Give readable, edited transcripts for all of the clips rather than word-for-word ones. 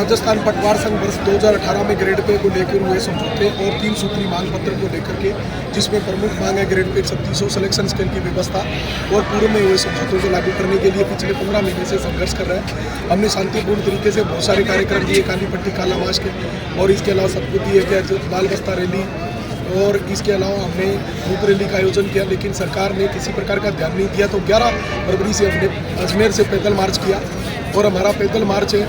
राजस्थान पटवार संघ वर्ष 2018 में ग्रेड पे को लेकर हुए समझौते और 3 सूत्री मांग पत्र को लेकर के, जिसमें प्रमुख मांग है ग्रेड पे 3600 सिलेक्शन स्केल की व्यवस्था और पूर्व में हुए समझौतों को लागू करने के लिए पिछले 15 महीने से संघर्ष कर रहा है। हमने शांतिपूर्ण तरीके से बहुत सारे कार्यक्रम दिए, काली पट्टी काला मास के, और इसके अलावा सबको दिए गया बाल बस्ता रैली, और इसके अलावा हमने मूक रैली का आयोजन किया, लेकिन सरकार ने किसी प्रकार का ध्यान नहीं दिया। तो 11 फरवरी से हमने अजमेर से पैदल मार्च किया और हमारा पैदल मार्च है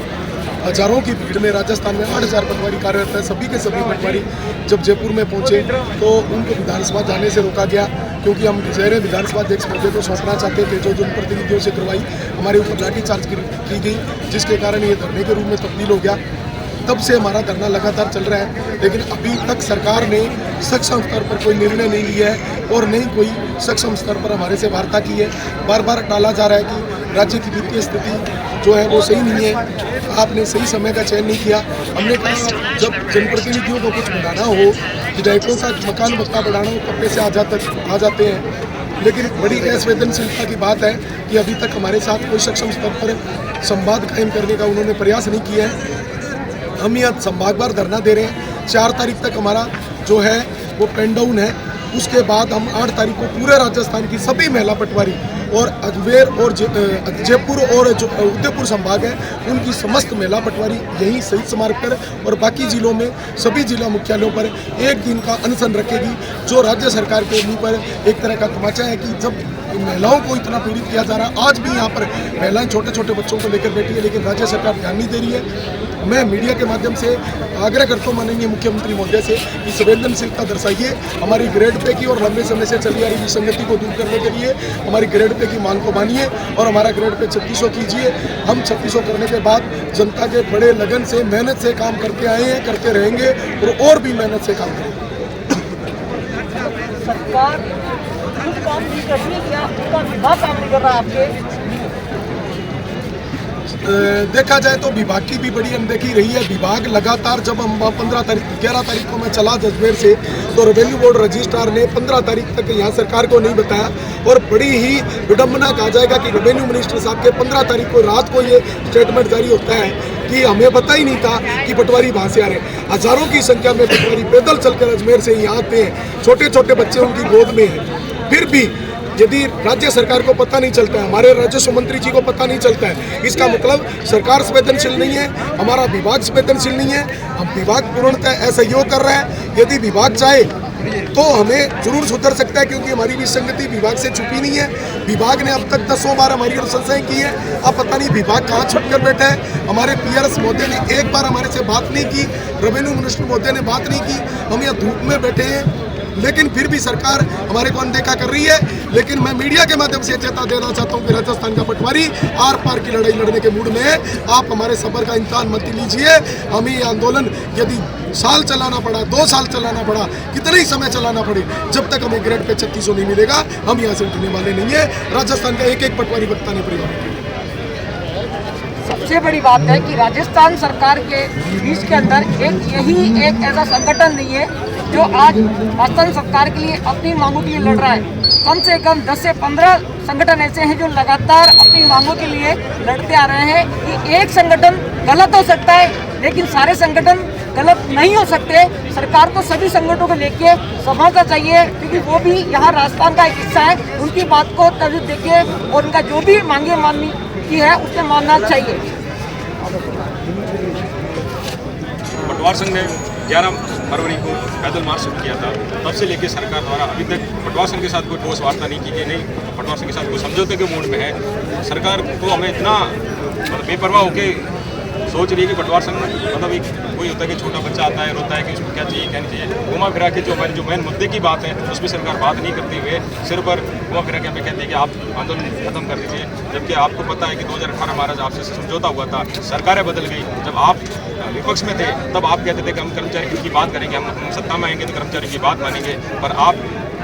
हजारों की भीड़ में। राजस्थान में 8000 पटवारी कार्यरत है। सभी के सभी पटवारी जब जयपुर में पहुंचे तो उनको विधानसभा जाने से रोका गया, क्योंकि हम शहर विधानसभा अध्यक्ष पद को सौंपना चाहते थे, जो जनप्रतिनिधियों से करवाई। हमारे ऊपर लाठीचार्ज की गई, जिसके कारण ये धरने के रूप में तब्दील हो गया। तब से हमारा धरना लगातार चल रहा है, लेकिन अभी तक सरकार ने सक्षम स्तर पर कोई निर्णय नहीं लिया है और नहीं कोई सक्षम स्तर पर हमारे से वार्ता की है। बार बार टाला जा रहा है कि राज्य की वित्तीय स्थिति जो है वो सही नहीं है, आपने सही समय का चयन नहीं किया। हमने कहा जब जनप्रतिनिधियों को कुछ बढ़ाना हो, विधायकों का मकान भत्ता बढ़ाना हो, कपड़े से आ जाते हैं, लेकिन बड़ी असंवेदनशीलता की बात है कि अभी तक हमारे साथ कोई सक्षम स्तर पर संवाद कायम करने का उन्होंने प्रयास नहीं किया है। हम यहाँ संभागवार धरना दे रहे हैं। 4 तारीख तक हमारा जो है वो पेन डाउन है। उसके बाद हम 8 तारीख को पूरे राजस्थान की सभी महिला पटवारी और अजमेर और जयपुर और जो उदयपुर संभाग है उनकी समस्त महिला पटवारी यहीं शहीद स्मारक पर और बाकी जिलों में सभी जिला मुख्यालयों पर 1 दिन का अनशन रखेगी। जो राज्य सरकार के मुंह पर एक तरह का तमाचा है कि जब महिलाओं को इतना पीड़ित किया जा रहा है, आज भी यहाँ पर महिलाएं छोटे छोटे बच्चों को लेकर बैठी है, लेकिन राज्य सरकार ध्यान नहीं दे रही है। मैं मीडिया के माध्यम से आग्रह करता हूँ माननीय मुख्यमंत्री महोदय से कि संवेदनशीलता दर्शाइए, हमारी ग्रेड पे की और लंबे समय से चली आ रही विसंगति को दूर करने के लिए हमारी ग्रेड पे की मांग को मानिए और हमारा ग्रेड पे 3600 कीजिए। हम 3600 करने के बाद जनता के बड़े लगन से मेहनत से काम करते आए हैं, करते रहेंगे और भी मेहनत से काम करेंगे। सरकार कुछ काम नहीं कर रही है क्या? उनका विभाग काम नहीं कर रहा आपके? देखा जाए तो विभाग की भी बड़ी अनदेखी रही है। विभाग लगातार, जब हम 11 तारीख को मैं चला अजमेर से, तो रेवेन्यू बोर्ड रजिस्ट्रार ने 15 तारीख तक यहाँ सरकार को नहीं बताया और बड़ी ही विडम्बना कहा जाएगा कि रेवेन्यू मिनिस्टर साहब के 15 तारीख को रात को ये स्टेटमेंट जारी होता है कि हमें पता ही नहीं था कि पटवारी वहाँ से आ रहे हैं। हजारों की संख्या में पटवारी पैदल चलकर अजमेर से यहाँ आते हैं, छोटे छोटे बच्चे उनकी गोद में हैं। फिर भी यदि राज्य सरकार को पता नहीं चलता है, हमारे राजस्व मंत्री जी को पता नहीं चलता है, इसका मतलब सरकार संवेदनशील नहीं है, हमारा विभाग संवेदनशील नहीं है। हम विभाग पूर्णतः असहयोग कर रहा है। यदि विभाग चाहे तो हमें जरूर सुधर सकता है, क्योंकि हमारी विसंगति विभाग से छुपी नहीं है। विभाग ने अब तक 10 बार हमारी अनुशंसाएं की है। अब पता नहीं विभाग कहाँ छुप कर बैठा है। हमारे पीआरएस महोदय ने एक बार हमारे से बात नहीं की, रेवेन्यू मिनिस्टर महोदय ने बात नहीं की। हम यहाँ धूप में बैठे हैं, लेकिन फिर भी सरकार हमारे को अनदेखा कर रही है। लेकिन मैं मीडिया के माध्यम से चेता देना चाहता हूँ कि राजस्थान का पटवारी आर पार की लड़ाई लड़ने के मूड में है। आप हमारे सफर का इम्तिहान मत लीजिए। हमें ये आंदोलन यदि साल चलाना पड़ा, 2 साल चलाना पड़ा, कितना ही समय चलाना पड़े, जब तक हमें ग्रेड पे 3600 नहीं मिलेगा हम यहाँ से उठने वाले नहीं है। राजस्थान का एक पटवारी बत्ता नहीं पड़ेगा। सबसे बड़ी बात है कि राजस्थान सरकार के बीच के अंदर एक ऐसा संगठन नहीं है जो आज राजस्थान सरकार के लिए अपनी मांगों के लिए लड़ रहा है। कम से कम 10 से 15 संगठन ऐसे हैं जो लगातार अपनी मांगों के लिए लड़ते आ रहे हैं। कि एक संगठन गलत हो सकता है, लेकिन सारे संगठन गलत नहीं हो सकते। सरकार को सभी संगठनों को लेके समझना चाहिए, क्योंकि वो भी यहाँ राजस्थान का एक हिस्सा है। उनकी बात को तवज्जो देके और उनका जो भी मांगे माननी की है उसे मानना चाहिए। पटवार संघ ने 11 फरवरी को पैदल मार्च शुरू किया था। तब से लेकर सरकार द्वारा अभी तक पटवार संघ के साथ कोई ठोस वार्ता नहीं की गई। नहीं, पटवार संघ के साथ कोई समझौते के मूड में है। सरकार को हमें इतना बेपरवाह होकर सोच रही है कि पटवार संघ मतलब एक कोई होता है कि छोटा बच्चा आता है, रोता है कि उसको क्या चाहिए क्या नहीं चाहिए, घुमा फिरा के जो मेन मुद्दे की बात है उस पर सरकार बात नहीं करते हुए सिर पर घुमा फिरा के हमें कहती है कि आप आंदोलन खत्म कर दीजिए। जबकि आपको पता है कि 2018 हमारा आपसे समझौता हुआ था, सरकारें बदल गई। जब आप विपक्ष में थे तब आप कहते थे कि हम कर्मचारी की बात करेंगे, हम सत्ता में आएंगे तो कर्मचारी की बात मानेंगे। पर आप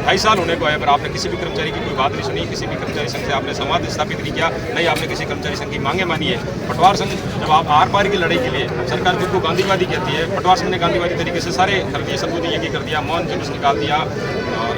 2.5 साल होने को आए पर आपने किसी भी कर्मचारी की कोई बात नहीं सुनी, किसी भी कर्मचारी संघ से आपने संवाद स्थापित नहीं किया, नहीं आपने किसी कर्मचारी संघ की मांगे मानी है। पटवार संघ जब आप आर पार की लड़ाई के लिए सरकार खुद को गांधीवादी कहती है, पटवार संघ ने गांधीवादी तरीके से सारे कर दिए, सबूत ये कर दिया, मौन जुलूस निकाल दिया,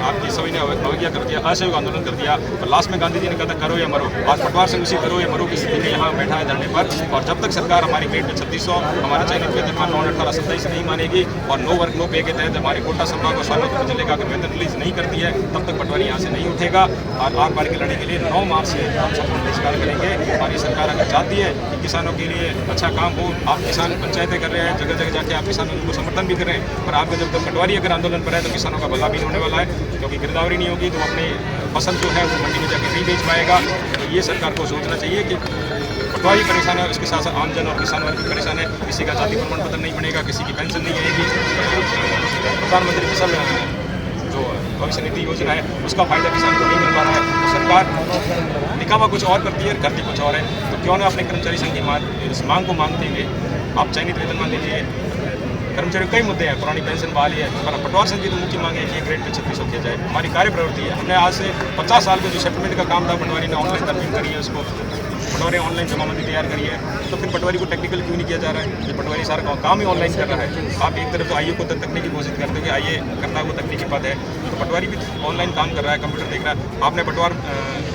आपकी सभी ने अवज्ञा कर दिया, असहयोग आंदोलन कर दिया और लास्ट में गांधी जी ने कहा था करो या मरो। आज पटवार संघ उसी करो या मरो की स्थिति में यहाँ बैठा है धरने पर। और जब तक सरकार हमारी ग्रेड पे 3600 हमारा चयनित वेतनमान 9/18/27 नहीं मानेगी और नो वर्क नो पे के तहत हमारे कोटा संभाग को सालों तक चलेगा, अगर वेतन रिलीज नहीं करती है तब तक पटवारी यहाँ से नहीं उठेगा। और आर पार की लड़ाई के लिए 9 मार्च से हम संपूर्ण बहिष्कार करेंगे। और ये सरकार अगर चाहती है कि किसानों के लिए अच्छा काम हो, आप किसान पंचायतें कर रहे हैं, जगह जगह जाके आप किसानों को समर्थन भी कर रहे हैं, पर आपका जब तक पटवारी अगर आंदोलन पर है तो किसानों का भला भी नहीं होने वाला है, क्योंकि गिरदावरी नहीं होगी तो अपनी फसल जो है वो मंडी में जाके नहीं बेच पाएगा। तो ये सरकार को सोचना चाहिए कि पटवारी परेशान है, उसके साथ साथ आमजन और किसान वर्ग भी परेशान है। किसी का जाति प्रमाण पत्र नहीं बनेगा, किसी की पेंशन नहीं आएगी, प्रधानमंत्री फसल जो भविष्य निधि योजना है उसका फायदा किसान को नहीं मिल पा रहा है। तो सरकार दिखावा कुछ और करती है, करती कुछ और है। तो क्यों ना अपने कर्मचारी संघ की इस मांग को मांगते हुए आप चयनित वेतनमान दीजिए। कर्मचारियों कई मुद्दे हैं, पुरानी पेंशन बहाली है, पर पटवार संघ की तो मुख्य मांग है कि ग्रेड पे 3600 किया जाए। हमारी कार्य प्रवृत्ति है, हमने आज से 50 साल के जो सेटलमेंट का काम था पटवारी ने ऑनलाइन तरमीम करी है, उसको पटवारी ऑनलाइन जमाबंदी तैयार करी है। तो फिर पटवारी को टेक्निकल क्यों नहीं किया जा रहा है? ये पटवारी सारा काम ही ऑनलाइन कर रहा है। आप एक तरफ तो आईए को तकनीकी घोषित करते हो कि आईए करना वो तकनीकी पद है, तो पटवारी भी ऑनलाइन काम कर रहा है, कंप्यूटर देख रहा है। आपने पटवार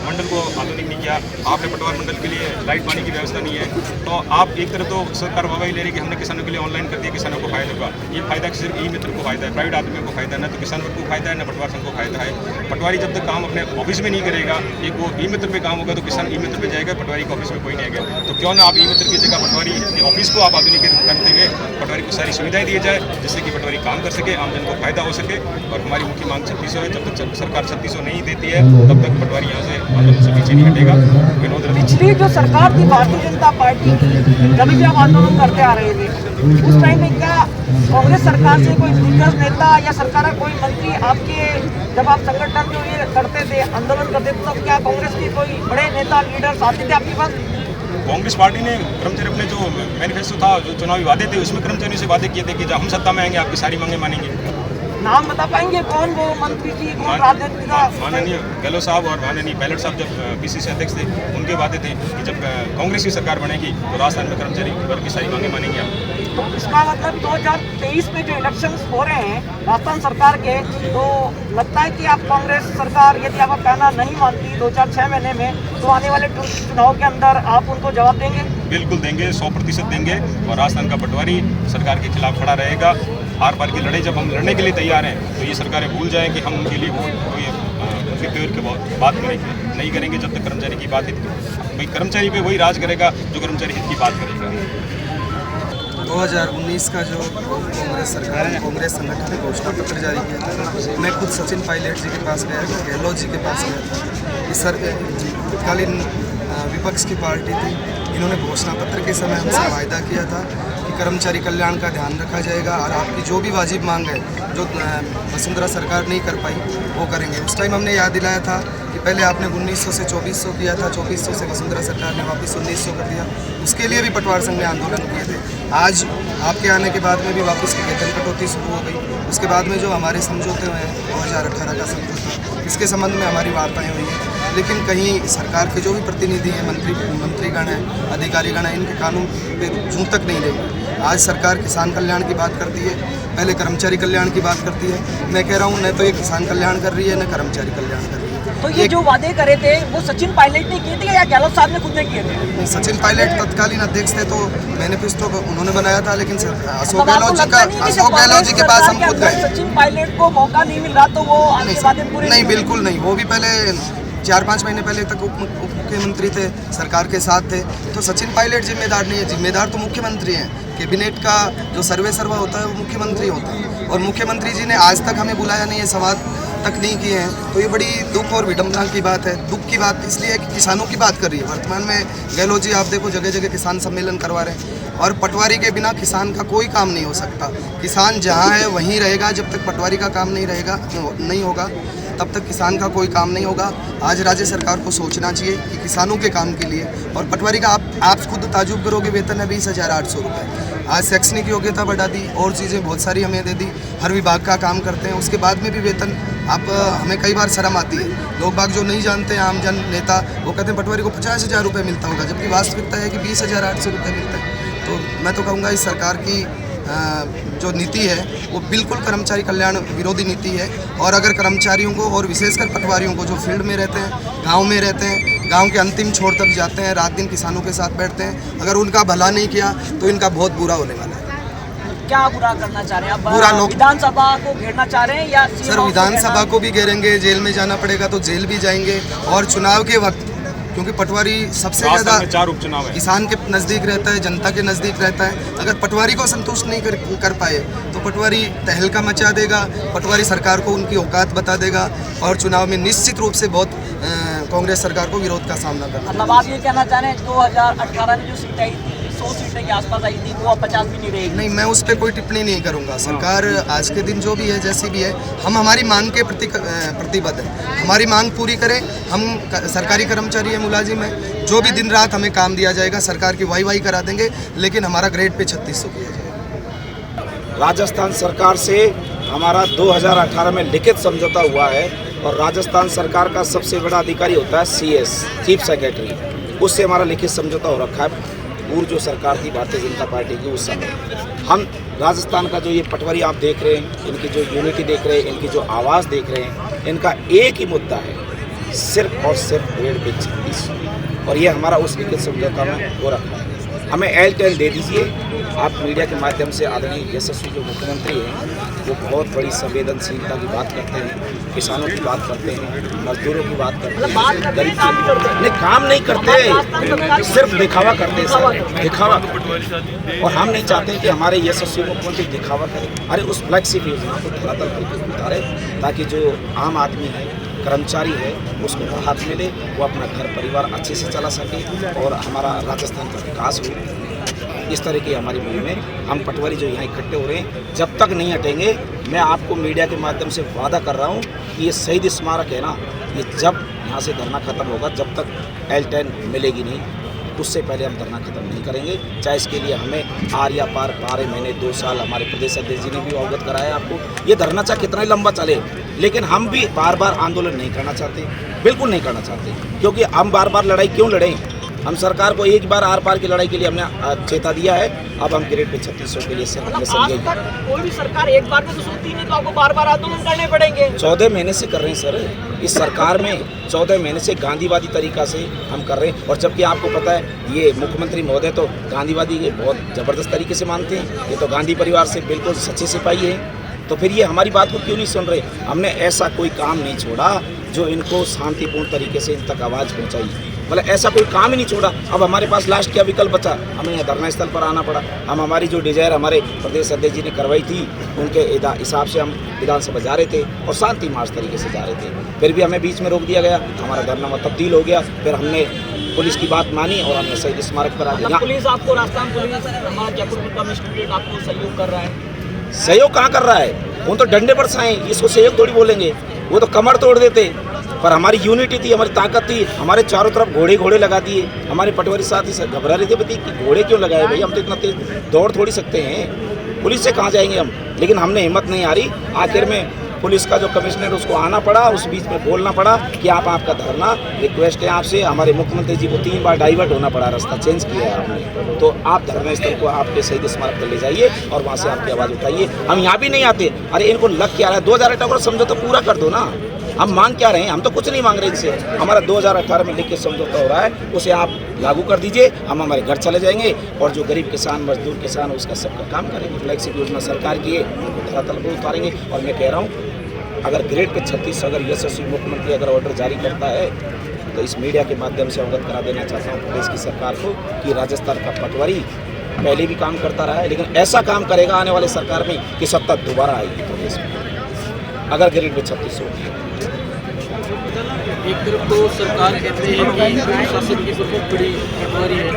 मंडल को आधुनिक नहीं किया, आपने पटवार मंडल के लिए लाइट पानी की व्यवस्था नहीं है, तो आप एक तरफ तो सरकार वाहवाही ले रही कि हमने किसानों के लिए ऑनलाइन कर दिया, किसानों को फायदा होगा। ये फायदा सिर्फ ई मित्र को फायदा है, प्राइवेट आदमियों को फायदा है, ना तो किसान वर्ग को फायदा है, ना पटवार संघ को फायदा है। पटवारी जब तक काम अपने ऑफिस में नहीं करेगा, एक वो ई मित्र पे काम होगा तो किसान ई मित्र पे जाएगा, पटवारी के ऑफिस में कोई नहीं आएगा। तो क्यों ना आप ई मित्र की जगह पटवारी ऑफिस को आप आधुनिक करते हुए पटवारी को सारी सुविधाएं दी जाए, जिससे कि पटवारी काम कर सके, आमजन को फायदा हो सके। और हमारी मुख्य मांग 3600 है। जब तक सरकार 3600 नहीं देती है तब तक पटवारी यहाँ से आंदोलन से पीछे नहीं हटेगा। विनोद रवि पिछली जो सरकार थी भारतीय जनता पार्टी की, जब भी आप आंदोलन करते आ रहे थे उस टाइम में क्या कांग्रेस सरकार से कोई दिग्गज नेता या सरकार का कोई मंत्री आपके, जब आप संगठन जो ये करते थे आंदोलन करते थे, तब क्या कांग्रेस के कोई बड़े नेता लीडर्स आते थे आपके पास? कांग्रेस पार्टी ने कर्मचारी अपने जो मैनिफेस्टो था, जो चुनावी वादे थे, उसमें कर्मचारियों से वादे किए थे कि जब हम सत्ता में आएंगे आपकी सारी मांगे मानेंगे। नाम बता पाएंगे कौन वो मंत्री जी, कौन राजनीति का? माननीय गहलोत साहब और माननीय पायलट साहब जब पीसीसी अध्यक्ष थे, उनके वादे थे कि जब कांग्रेस की सरकार बनेगी तो राजस्थान में कर्मचारी वर्ग की सारी मांगे मानेंगे आप। तो इसका मतलब 2023 में जो इलेक्शंस हो रहे हैं राजस्थान सरकार के, तो लगता है कि आप कांग्रेस सरकार यदि आपका कहना नहीं मानती 2006 महीने में, तो आने वाले चुनाव के अंदर आप उनको जवाब देंगे? बिल्कुल देंगे, 100% देंगे। और राजस्थान का पटवारी सरकार के खिलाफ खड़ा रहेगा। आर पार की लड़ाई जब हम लड़ने के लिए तैयार हैं तो ये सरकारें भूल जाएं कि हम उनके लिए उनके पेड़ की बात करेंगे, नहीं करेंगे जब तक कर्मचारी की बात हित भाई कर्मचारी पे वही राज करेगा जो कर्मचारी हित की बात करेगा। 2019 का जो कांग्रेस सरकार ने कांग्रेस संगठन ने घोषणा पत्र जारी किया था, मैं खुद सचिन पायलट जी के पास गया, गहलोत जी के पास गया था। इस तत्कालीन विपक्ष की पार्टी थी, इन्होंने घोषणा पत्र के समय हमसे वायदा किया था कि कर्मचारी कल्याण का ध्यान रखा जाएगा और आपकी जो भी वाजिब मांग है जो वसुंधरा सरकार नहीं कर पाई वो करेंगे। उस टाइम हमने याद दिलाया था कि पहले आपने 1900 से 2400 किया था, 2400 से वसुंधरा सरकार ने वापस 1900 कर दिया, उसके लिए भी पटवार संघ ने आंदोलन किए थे। आज आपके आने के बाद में भी वापस वेतन कटौती शुरू हो गई। उसके बाद में जो हमारे समझौते हुए हैं 2018 का समझौता, इसके संबंध में हमारी वार्ताएँ हुई हैं, लेकिन कहीं सरकार के जो भी प्रतिनिधि हैं, मंत्रीगण हैं, अधिकारीगण हैं, इनके कानून पे जूं तक नहीं देंगे। आज सरकार किसान कल्याण की बात करती है, पहले कर्मचारी कल्याण की बात करती है। मैं कह रहा हूँ न तो ये किसान कल्याण कर रही है न कर्मचारी कल्याण कर रही है। तो ये जो वादे करे थे वो सचिन पायलट ने किए थे या गहलोत साहब ने खुद ने किए थे? सचिन पायलट तत्कालीन अध्यक्ष थे तो मैनिफेस्टो उन्होंने बनाया था, लेकिन अशोक गहलोत जी के पास हम खुद गए। सचिन पायलट को मौका नहीं मिल रहा तो वो नहीं, बिल्कुल नहीं। वो भी पहले 4-5 महीने पहले तक उप मुख्यमंत्री थे, सरकार के साथ थे। तो सचिन पायलट जिम्मेदार नहीं है, जिम्मेदार तो मुख्यमंत्री हैं। कैबिनेट का जो सर्वे सर्वा होता है वो मुख्यमंत्री होता है, और मुख्यमंत्री जी ने आज तक हमें बुलाया नहीं है, सवाल तक नहीं किए हैं। तो ये बड़ी दुख और विडम्बना की बात है। दुख की बात इसलिए है कि किसानों की बात कर रही है। वर्तमान में गहलोत जी आप देखो जगह जगह किसान सम्मेलन करवा रहे हैं, और पटवारी के बिना किसान का कोई काम नहीं हो सकता। किसान जहाँ है वहीं रहेगा, जब तक पटवारी का काम नहीं होगा तब तक किसान का कोई काम नहीं होगा। आज राज्य सरकार को सोचना चाहिए कि किसानों के काम के लिए, और पटवारी का आप खुद ताजुब करोगे वेतन है 20,800 रुपये। आज शैक्षणिक योग्यता बढ़ा दी और चीज़ें बहुत सारी हमें दे दी, हर विभाग का काम करते हैं, उसके बाद में भी वेतन हमें कई बार शर्म आती है। लोग बाग जो नहीं जानते हैं, आम जन नेता, वो कहते हैं पटवारी को 50,000 रुपये मिलता होगा, जबकि वास्तविकता है कि 20,800 रुपये मिलता है। तो मैं तो कहूँगा इस सरकार की जो नीति है वो बिल्कुल कर्मचारी कल्याण विरोधी नीति है। और अगर कर्मचारियों को और विशेषकर पटवारियों को जो फील्ड में रहते हैं, गांव में रहते हैं, गांव के अंतिम छोर तक जाते हैं, रात दिन किसानों के साथ बैठते हैं, अगर उनका भला नहीं किया तो इनका बहुत बुरा होने वाला है। क्या बुरा करना चाह रहे हैं आप? बुरा लोग विधानसभा को घेरना चाह रहे हैं या सर विधानसभा को भी घेरेंगे, जेल में जाना पड़ेगा तो जेल भी जाएंगे। और चुनाव के वक्त क्योंकि पटवारी सबसे ज़्यादा 4 उपचुनाव है, किसान के नज़दीक रहता है, जनता के नज़दीक रहता है। अगर पटवारी को संतुष्ट नहीं कर पाए तो पटवारी तहलका मचा देगा, पटवारी सरकार को उनकी औकात बता देगा और चुनाव में निश्चित रूप से बहुत कांग्रेस सरकार को विरोध का सामना करना। मतलब आप ये कहना चाह रहे हैं 2018 में जो सीटें आई थी 100 सीटें के आसपास आई थी वो अब 50 भी नहीं रहेगी? नहीं, मैं उस पर कोई टिप्पणी नहीं करूंगा। सरकार आज के दिन जो भी है, जैसी भी है, हम हमारी मांग के प्रति प्रतिबद्ध है। हमारी मांग पूरी करें। हम सरकारी कर्मचारी है, मुलाजिम है, जो भी दिन रात हमें काम दिया जाएगा सरकार की वाई करा देंगे, लेकिन हमारा ग्रेड पे 3600 किया जाएगा। राजस्थान सरकार से हमारा 2018 में लिखित समझौता हुआ है और राजस्थान सरकार का सबसे बड़ा अधिकारी होता है CS, चीफ सेक्रेटरी। उससे हमारा लिखित समझौता हो रखा है। पूर्व जो सरकार थी भारतीय जनता पार्टी की, उस समय हम राजस्थान का जो ये पटवारी आप देख रहे हैं, इनकी जो यूनिटी देख रहे हैं, इनकी जो आवाज़ देख रहे हैं, इनका एक ही मुद्दा है, सिर्फ और सिर्फ ग्रेड पे 36। और ये हमारा उस लिखित समझौता में हो रखा है। हमें L10 दे दीजिए। आप मीडिया के माध्यम से आदरणीय यशस्वी जो मुख्यमंत्री हैं वो बहुत बड़ी संवेदनशीलता की बात करते हैं, किसानों की बात करते हैं, मजदूरों की बात करते हैं, गरीब नहीं काम नहीं करते, सिर्फ दिखावा करते हैं सर, दिखावा। और हम नहीं चाहते कि हमारे यशस्वी मुख्यमंत्री दिखावा करें। अरे उस फ्लैगशिप योजना को धरातल पर उतारे ताकि जो आम आदमी है, कर्मचारी है, उसको राहत मिले, वो अपना घर परिवार अच्छे से चला सके और हमारा राजस्थान का विकास हो। इस तरह की हमारी मुहिम में हम पटवारी जो यहाँ इकट्ठे हो रहे हैं, जब तक नहीं हटेंगे, मैं आपको मीडिया के माध्यम से वादा कर रहा हूँ कि ये शहीद स्मारक है ना, ये जब यहाँ से धरना खत्म होगा, जब तक L10 मिलेगी नहीं, उससे पहले हम धरना खत्म नहीं करेंगे। चाहे इसके लिए हमें आर या पार 12 महीने 2 साल हमारे प्रदेश अध्यक्ष जी ने भी अवगत कराया आपको। ये धरना चाहे कितना ही लंबा चले, लेकिन हम भी बार बार आंदोलन नहीं करना चाहते, बिल्कुल नहीं करना चाहते। क्योंकि हम बार बार लड़ाई क्यों लड़ें? हम सरकार को एक बार आर पार की लड़ाई के लिए हमने चेता दिया है। अब हम ग्रेड पे 3600 के लिए कोई भी सरकार एक बार में तो सोचती नहीं, तो आपको बार बार आंदोलन करने पड़ेंगे। 14 महीने से कर रहे हैं सर, इस सरकार में 14 महीने से गांधीवादी तरीका से हम कर रहे हैं। और जबकि आपको पता है ये मुख्यमंत्री महोदय तो गांधीवादी के बहुत ज़बरदस्त तरीके से मानते हैं, ये तो गांधी परिवार से बिल्कुल सच्चे सिपाही हैं। तो फिर ये हमारी बात को क्यों नहीं सुन रहे? हमने ऐसा कोई काम नहीं छोड़ा जो इनको शांतिपूर्ण तरीके से इन तक आवाज़ पहुँचाई, मतलब ऐसा कोई काम ही नहीं छोड़ा। अब हमारे पास लास्ट क्या विकल्प बचा? हमें यहाँ धरना स्थल पर आना पड़ा। हम हमारी जो डिजायर हमारे प्रदेश अध्यक्ष जी ने करवाई थी, उनके हिसाब से हम विधानसभा जा रहे थे और शांति मार्च तरीके से जा रहे थे। फिर भी हमें बीच में रोक दिया गया, हमारा धरना तब्दील हो गया। फिर हमने पुलिस की बात मानी और हमने शहीद स्मारक पर आ गया। पुलिस आपको, राजस्थान पुलिस हमारा जयपुर कमिश्नरेट आपको सहयोग कर रहा है? सहयोग कहाँ कर रहा है? वो तो डंडे पर साए, इसको सहयोग थोड़ी बोलेंगे, वो तो कमर तोड़ देते। पर हमारी यूनिटी थी, हमारी ताकत थी, हमारे चारों तरफ घोड़े लगा दिए। हमारे पटवारी साथी से घबरा रहे थे, पति कि घोड़े क्यों लगाए भाई, हम तो इतना तेज दौड़ थोड़ी सकते हैं, पुलिस से कहाँ जाएंगे हम। लेकिन हमने हिम्मत नहीं हारी। आखिर में पुलिस का जो कमिश्नर उसको आना पड़ा, उस बीच में बोलना पड़ा कि आप आपका धरना, रिक्वेस्ट है आपसे। हमारे मुख्यमंत्री जी को 3 बार डाइवर्ट होना पड़ा, रास्ता चेंज किया है आपने, तो आप धरना स्थल को आपके शहीद स्मारक पर ले जाइए और वहाँ से आपकी आवाज़ उठाइए। हम यहाँ भी नहीं आते। अरे इनको लग क्या रहा है? 2018 का समझौता पूरा कर दो ना। हम मांग क्या रहे हैं? हम तो कुछ नहीं मांग रहे इनसे। हमारा 2018 में लिख के समझौता हो रहा है, उसे आप लागू कर दीजिए, हम हमारे घर चले जाएंगे और जो गरीब किसान, मजदूर किसान, उसका सबका काम करेंगे। फ्लैगशिप योजना सरकार की है, वो धरातल पर उतारेंगे। और मैं कह रहा हूँ, अगर ग्रेड पे 36 अगर यशस्वी मुख्यमंत्री अगर ऑर्डर जारी करता है तो इस मीडिया के माध्यम से अवगत करा देना चाहता हूँ प्रदेश की सरकार को कि राजस्थान का पटवारी पहले भी काम करता रहा है, लेकिन ऐसा काम करेगा आने वाले सरकार में कि सत्ता दोबारा आएगी प्रदेश में अगर ग्रेड पे 36 होगी। एक तरफ तो सरकार कहते हैं कि प्रशासन की प्रमुख कड़ी पटवारी है,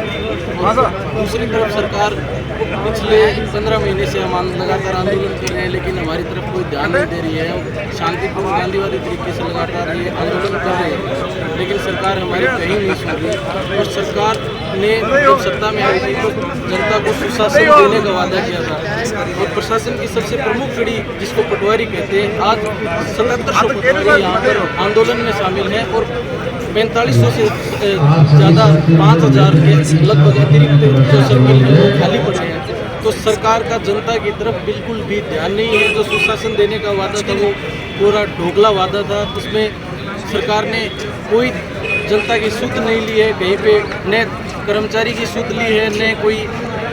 और दूसरी तरफ सरकार पिछले 15 महीने से हम लगातार आंदोलन कर रहे हैं, लेकिन हमारी तरफ कोई ध्यान नहीं दे रही है। शांतिपूर्ण गांधीवादी तरीके से लगातार ये आंदोलन कर रहे हैं, लेकिन सरकार हमारी कहीं नहीं सुन रही। और सरकार ने जब सत्ता में आई थी तो जनता को सुशासन देने का वादा किया था, और प्रशासन की सबसे प्रमुख कड़ी जिसको पटवारी कहते हैं, आज 7700 पटवारी यहाँ पर आंदोलन में शामिल है और 4500 से ज़्यादा 5000 के लगभग अतिरिक्त जो सर्किल है वो खाली पड़े हैं। तो सरकार का जनता की तरफ बिल्कुल भी ध्यान नहीं है। जो सुशासन देने का वादा था वो पूरा ढोकला वादा था। उसमें सरकार ने कोई जनता की सुध नहीं ली है, कहीं पे न कर्मचारी की सुध ली है, न कोई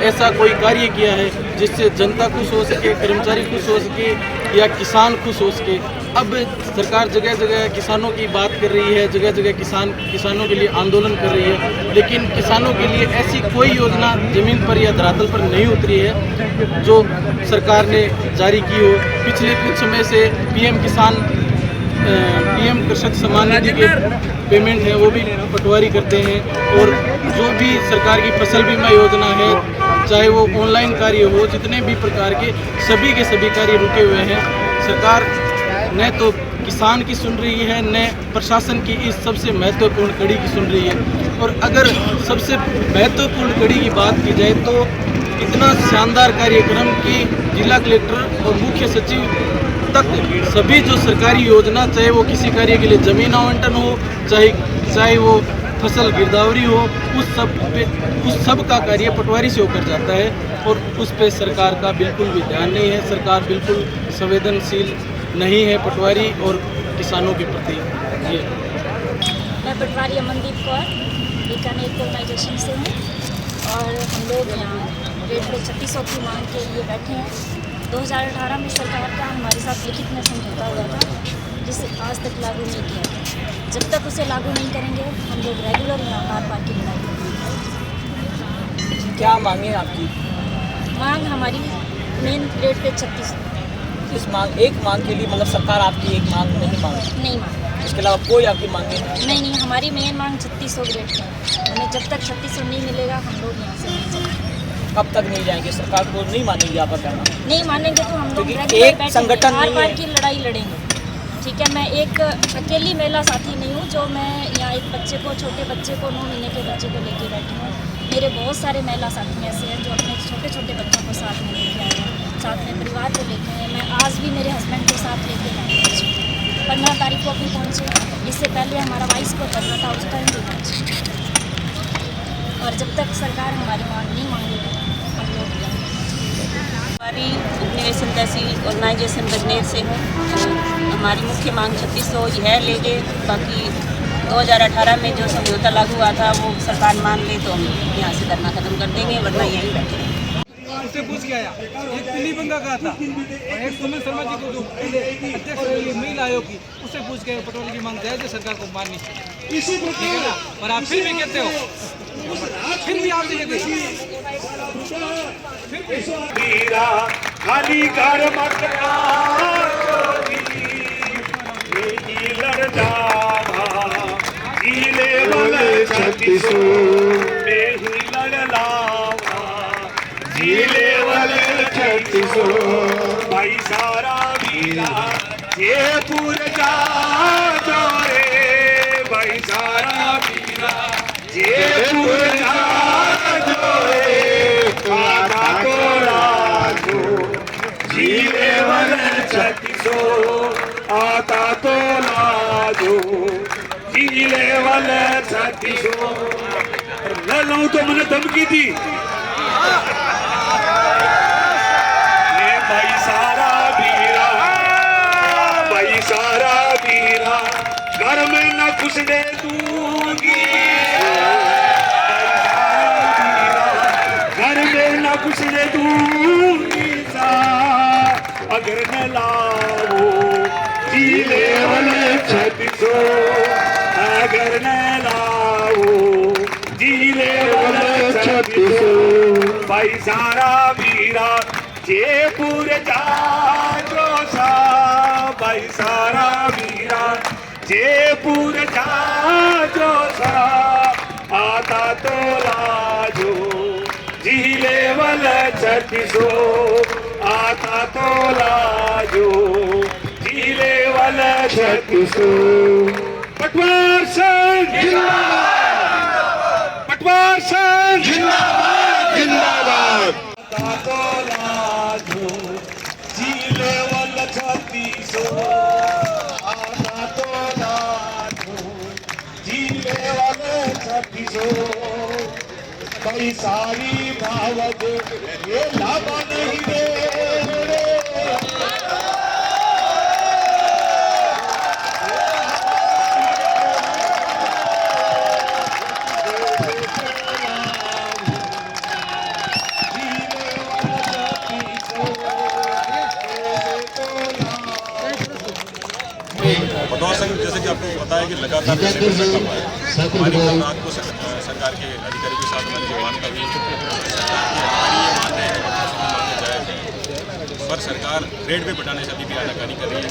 ऐसा कोई कार्य किया है जिससे जनता खुश हो सके, कर्मचारी खुश हो सके या किसान खुश हो सके। अब सरकार जगह जगह किसानों की बात कर रही है, जगह जगह किसानों के लिए आंदोलन कर रही है, लेकिन किसानों के लिए ऐसी कोई योजना ज़मीन पर या धरातल पर नहीं उतरी है जो सरकार ने जारी की हो। पिछले कुछ समय से पीएम कृषक सम्मान निधि के पेमेंट है वो भी पटवारी करते हैं, और जो भी सरकार की फसल बीमा योजना है, चाहे वो ऑनलाइन कार्य हो, जितने भी प्रकार के सभी कार्य रुके हुए हैं। सरकार न तो किसान की सुन रही है, न प्रशासन की इस सबसे महत्वपूर्ण कड़ी की सुन रही है। और अगर सबसे महत्वपूर्ण कड़ी की बात की जाए तो इतना शानदार कार्यक्रम कि जिला कलेक्टर और मुख्य सचिव तक सभी जो सरकारी योजना, चाहे वो किसी कार्य के लिए ज़मीन आवंटन हो, चाहे वो फसल गिरदावरी हो, उस सब का कार्य पटवारी से होकर जाता है, और उस पर सरकार का बिल्कुल भी ध्यान नहीं है। सरकार बिल्कुल संवेदनशील नहीं है पटवारी और किसानों के प्रति। ये मैं पटवारी अमनदीप कौर बीकानेर कोलाइजेशन से हूँ, और हम लोग यहाँ रेट पे 3600 की मांग के लिए बैठे हैं। 2018 में सरकार का हमारे साथ लिखित में समझौता हुआ था, जिसे आज तक लागू नहीं किया। जब तक उसे लागू नहीं करेंगे हम लोग रेगुलर यहाँ बार की लड़ाई करेंगे। क्या मांगे आपकी? मांग हमारी मेन रेट पे 3600। इस मांग एक मांग के लिए मतलब सरकार आपकी एक मांग नहीं मांगी? नहीं मांग। इसके अलावा कोई आपकी मांगे नहीं, हमारी मेन मांग 3600 ग्रेड है। हमें जब तक 3600 नहीं मिलेगा हम लोग यहाँ से नहीं जाएंगे। कब तक नहीं जाएंगे? सरकार को नहीं मानेंगे आपका कहना? नहीं मानेंगे तो हम लोग क्योंकि एक संगठन हर बार की लड़ाई लड़ेंगे। ठीक है, मैं एक अकेली महिला साथी नहीं हूँ जो मैं यहाँ एक बच्चे को, छोटे बच्चे को, 9 महीने के बच्चे को लेके बैठी हूँ। मेरे बहुत सारे महिला साथी ऐसे हैं जो अपने छोटे छोटे बच्चों को साथ में लेके आए हैं, साथ में परिवार को लेके आए। मैं आज भी मेरे हस्बैंड को साथ लेके आई 15 तारीख को भी पहुँचे। इससे पहले हमारा 22 को करना था, उस टाइम भी पहुँचे। और जब तक सरकार हमारी मांग नहीं मांगेगी हम लोग हमारी उपनिवेशन तहसील ऑर्गेनाइजेशन बजनेर से हूँ। हमारी मुख्य मांग 3600 है लेके, बाकी 2018 में जो समझौता लागू हुआ था वो सरकार मान ले तो हम यहाँ से धरना खत्म कर देंगे, वरना यहीं बैठे। उससे पूछ के आया, एक दिल्ली बंगा का था और एक सुमित शर्मा जी को जो पहले अध्यक्ष रही महिला आयोग की, उससे पूछ के पटवारी की मांग जायज है, सरकार को माननी चाहिए, ठीक है ना। और आप फिर भी कहते हो, फिर भी आप खाली घर मकरा भाई सारा वीरा ये पूर जा जोरे, भाई सारा वीरा ये पूर जा जोरे, आता तो लाजो जीले वाले 3600, आता तो लाजो जीले वाले 3600। ले लूं तो मैंने धमकी दी, भाई सारा वीरा घर में न घुसने दूंगी, घर में न घुसने दूंगी सा, अगर न लाओ जीले वाले 3600, अगर न लाओ जीले वाले 3600। भाई सारा वीरा जयपुर जाजो सा, भाई सारा वीरा जयपुर जाजो सा, आता तो लाजो जिले वाले 3600, आता तो लाजो जिले वाले 3600। पटवार संघ जिंदाबाद, पटवार संघ जिंदाबाद, जिंदाबाद। जिले वाला 3600, आता तो लाजो जिले वाले 3600। कई सारी भावद ये लावा नहीं रे पटवार संघ जैसे कि आपको पता है कि लगातार जैसे बैठा हुआ है। हमारी कल रात को सरकार के अधिकारियों के साथ हमारी जो वार्ता हुई, सरकार की हमारी ये मानना है कि पटवार संघ मानने जायज़ है, पर सरकार रेट पे बढ़ाने से अभी भी आनाकानी कर रही है।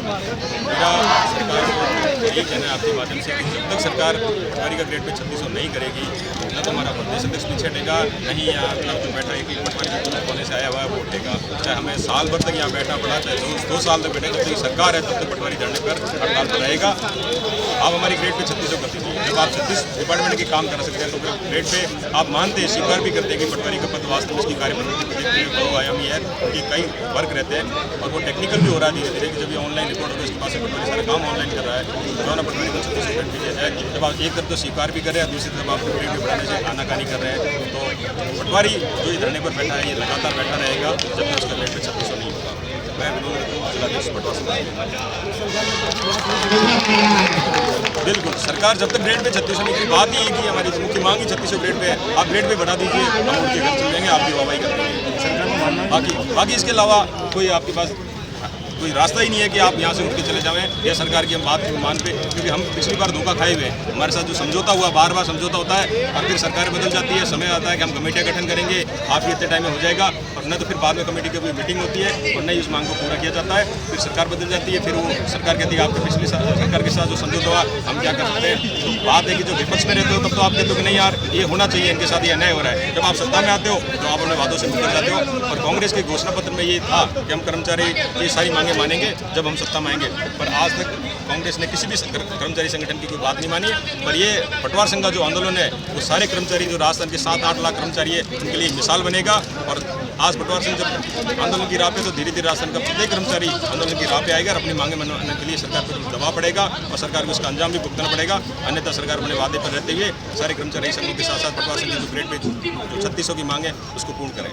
मेरा सरकार को यही कहना है आपके माध्यम से कि जब तक सरकार पटवारी का ग्रेड पे 3600 नहीं करेगी, न तो हमारा प्रदेश अध्यक्ष पीछे हटेगा, नहीं यहाँ मतलब जो बैठा है कि पटवारी का कोने से आया हुआ है वो उठेगा। चाहे हमें साल भर तक यहाँ बैठना पड़ा, चाहे 2 साल तक बैठे, जब तक सरकार है तब तक पटवारी धरने पर हड़ताल पर रहेगा। आप हमारी ग्रेड पे 3600 कर दीजिए। जब आप 36 डिपार्टमेंट के काम कर सकते हैं तो फिर ग्रेड पे आप मानते हैं, स्वीकार भी करते हैं कि पटवारी का पद वास्तव में इसकी कार्य प्रवृत्ति बहुआयामी है, कि कई वर्क रहते हैं और वो टेक्निकल भी हो रहा है धीरे धीरे, कि जब ये ऑनलाइन रिपोर्ट होगा इसके पास से पटवारी सारा काम ऑनलाइन कर रहा है, जो ना पटवारी को 3600 ग्रेड दिया जाए। जब आप एक तरफ तो स्वीकार भी कर रहे हैं, दूसरी तरफ आप ग्रेड पे बढ़ाने से आनाकानी कर रहे हैं, तो पटवारी जो ये धरने पर बैठा है ये लगातार बैठा रहेगा जब तक उसका ग्रेड पे 3600 नहीं होगा। मैं विनोद जिलाध्यक्ष पटवार संघ। बिल्कुल, सरकार जब तक ग्रेड पे 3600 नहीं की, बात ही है कि हमारी मुख्य मांग ही 3600 ग्रेड पे है। आप ग्रेड पे बढ़ा दीजिए, हम उनके घर चल जाएंगे, आपकी वाहवाही कर देंगे। बाकी इसके अलावा कोई आपके पास कोई रास्ता ही नहीं है कि आप यहाँ से उठ के चले जाएं या सरकार की हम बात मान पे, क्योंकि हम पिछली बार धोखा खाए हुए हैं। हमारे साथ जो समझौता हुआ, बार बार समझौता होता है और फिर सरकार बदल जाती है, समय आता है कि हम कमेटियाँ गठन करेंगे, आपके इतने टाइम में हो जाएगा, और न तो फिर बाद में कमेटी की कोई मीटिंग होती है और न ही उस मांग को पूरा किया जाता है। फिर सरकार बदल जाती है, फिर वो सरकार कहती है आपके पिछली सरकार के साथ जो समझौता हुआ हम क्या कर सकते हैं। तो बात है कि जो विपक्ष में रहते हो तब तो आप कहते हो कि नहीं यार ये होना चाहिए, इनके साथ ये अन्याय हो रहा है। जब आप सत्ता में आते हो तो आप अपने वादों से मुकर जाते हो, और कांग्रेस के घोषणा पत्र में ये था कि हम कर्मचारी की सारी मांगें मानेंगे जब हम सत्ता में आएंगे, पर आज तक कांग्रेस ने किसी भी कर्मचारी संगठन की कोई बात नहीं मानी है। पर ये पटवार संघ का जो आंदोलन है वो सारे कर्मचारी जो राजस्थान के 7-8 लाख कर्मचारी है उनके लिए मिसाल बनेगा। और आज पटवार संघ जब आंदोलन की राह पे, तो धीरे धीरे राजस्थान का प्रत्येक कर्मचारी आंदोलन की राह पे आएगा और अपनी मांगें मनाने के लिए सरकार पर दबाव पड़ेगा और सरकार को इसका अंजाम भी भुगतना पड़ेगा। अन्यथा सरकार अपने वादे पर रहते हुए सारे कर्मचारी संघों के साथ साथ पटवार संघ की जो ग्रेड पे जो 3600 की मांग है उसको पूर्ण करें।